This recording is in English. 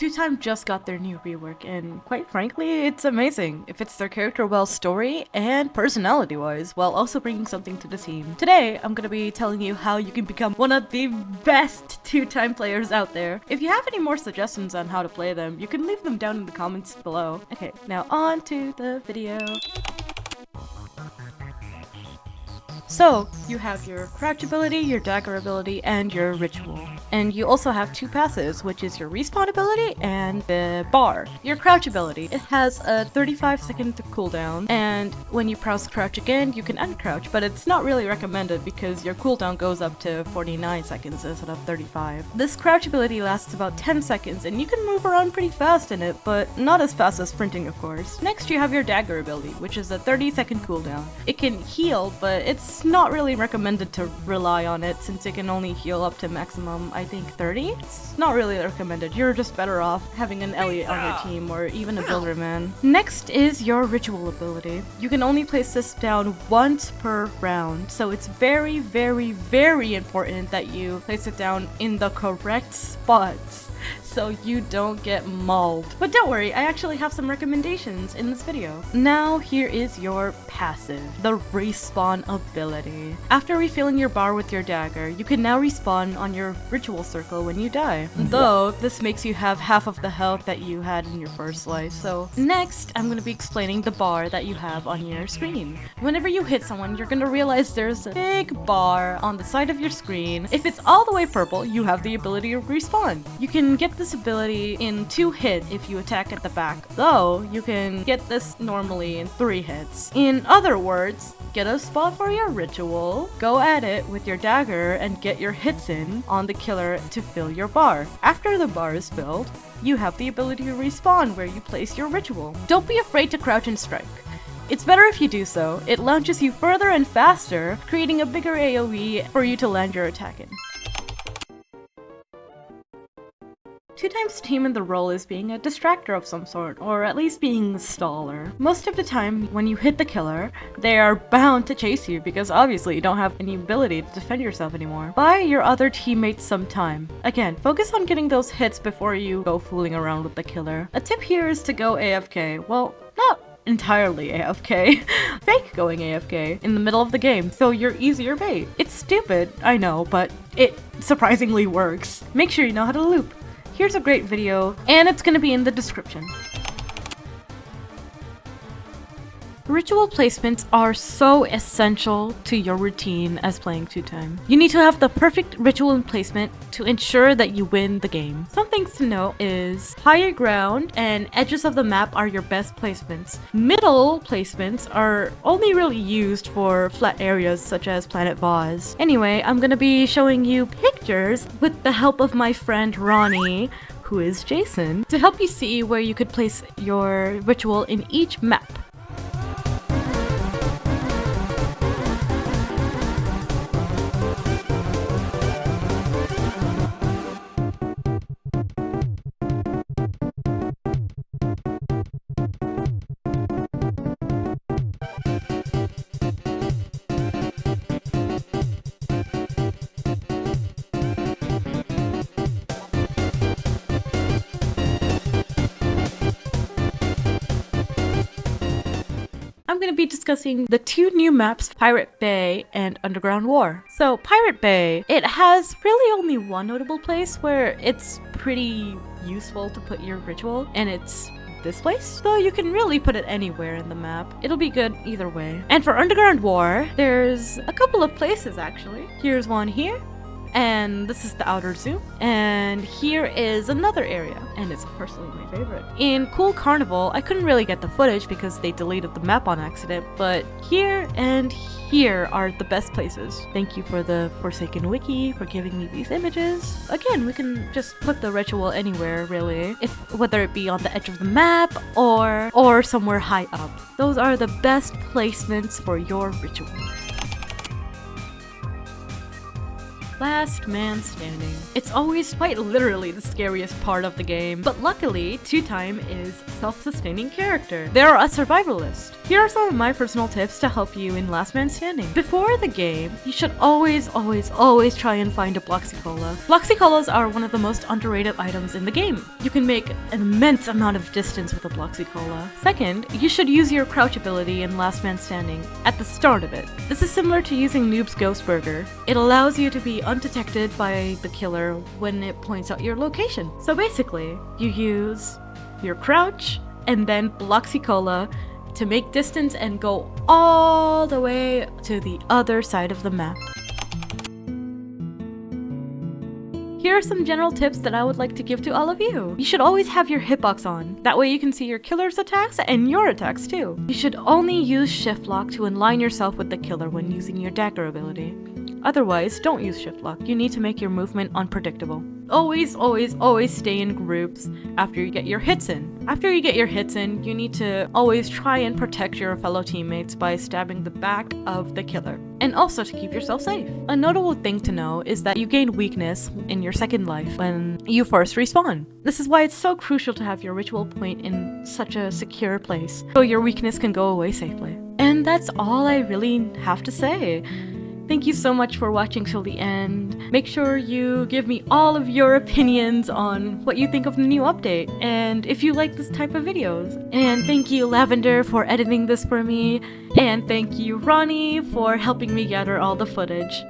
2Time just got their new rework, and quite frankly, it's amazing. It fits their character well story and personality-wise, while also bringing something to the team. Today, I'm gonna be telling you how you can become one of the best 2Time players out there. If you have any more suggestions on how to play them, you can leave them down in the comments below. Okay, now on to the video. So, you have your crouch ability, your dagger ability, and your ritual. And you also have two passives, which is your respawn ability and the bar. Your crouch ability, it has a 35-second cooldown, and when you press crouch again, you can uncrouch, but it's not really recommended because your cooldown goes up to 49 seconds instead of 35. This crouch ability lasts about 10 seconds, and you can move around pretty fast in it, but not as fast as sprinting, of course. Next, you have your dagger ability, which is a 30-second cooldown. It can heal, but it's not really recommended to rely on it since it can only heal up to maximum, I think, 30? It's not really recommended. You're just better off having an Elliot on your team or even a Builderman. Next is your ritual ability. You can only place this down once per round, so it's very, very, very important that you place it down in the correct spots so you don't get mauled. But don't worry, I actually have some recommendations in this video. Now here is your passive, the respawn ability. After refilling your bar with your dagger, you can now respawn on your ritual circle when you die. Though, this makes you have half of the health that you had in your first life. So next, I'm going to be explaining the bar that you have on your screen. Whenever you hit someone, you're going to realize there's a big bar on the side of your screen. If it's all the way purple, you have the ability to respawn. You can get this ability in 2 hits if you attack at the back, though you can get this normally in 3 hits. In other words, get a spot for your ritual, go at it with your dagger, and get your hits in on the killer to fill your bar. After the bar is filled, you have the ability to respawn where you place your ritual. Don't be afraid to crouch and strike. It's better if you do so. It launches you further and faster, creating a bigger AoE for you to land your attack in. 2Time's team in the role is being a distractor of some sort, or at least being a staller. Most of the time, when you hit the killer, they are bound to chase you because obviously you don't have any ability to defend yourself anymore. Buy your other teammates some time. Again, focus on getting those hits before you go fooling around with the killer. A tip here is to go AFK. Well, not entirely AFK. Fake going AFK in the middle of the game so you're easier bait. It's stupid, I know, but it surprisingly works. Make sure you know how to loop. Here's a great video, and it's gonna be in the description. Ritual placements are so essential to your routine as playing 2Time. You need to have the perfect ritual in placement to ensure that you win the game. Some things to note is higher ground and edges of the map are your best placements. Middle placements are only really used for flat areas such as Planet Vaz. Anyway, I'm gonna be showing you pictures with the help of my friend Ronnie, who is Jason, to help you see where you could place your ritual in each map. I'm going to be discussing the 2 new maps, Pirate Bay and Underground War. So Pirate Bay, it has really only one notable place where it's pretty useful to put your ritual, and it's this place, though you can really put it anywhere in the map. It'll be good either way. And for Underground War, there's a couple of places actually. Here's one here, and this is the outer zoom, and here is another area, and it's personally my favorite. In Cool Carnival, I couldn't really get the footage because they deleted the map on accident, but here and here are the best places. Thank you for the Forsaken Wiki for giving me these images. Again, we can just put the ritual anywhere really, whether it be on the edge of the map or somewhere high up. Those are the best placements for your ritual. Last man standing. It's always quite literally the scariest part of the game, but luckily, Two-Time is a self-sustaining character. They're a survivalist. Here are some of my personal tips to help you in Last Man Standing. Before the game, you should always try and find a Bloxy-Cola. Bloxy-Colas are one of the most underrated items in the game. You can make an immense amount of distance with a Bloxy-Cola. Second, you should use your crouch ability in Last Man Standing at the start of it. This is similar to using Noob's Ghost Burger. It allows you to be undetected by the killer when it points out your location. So basically, you use your crouch and then Bloxy-Cola to make distance and go all the way to the other side of the map. Here are some general tips that I would like to give to all of you. You should always have your hitbox on. That way you can see your killer's attacks and your attacks too. You should only use shift lock to align yourself with the killer when using your dagger ability. Otherwise, don't use shift lock. You need to make your movement unpredictable. Always stay in groups after you get your hits in. After you get your hits in, you need to always try and protect your fellow teammates by stabbing the back of the killer. And also to keep yourself safe. A notable thing to know is that you gain weakness in your second life when you first respawn. This is why it's so crucial to have your ritual point in such a secure place, so your weakness can go away safely. And that's all I really have to say. Thank you so much for watching till the end. Make sure you give me all of your opinions on what you think of the new update and if you like this type of videos. And thank you Lavender for editing this for me. And thank you Ronnie for helping me gather all the footage.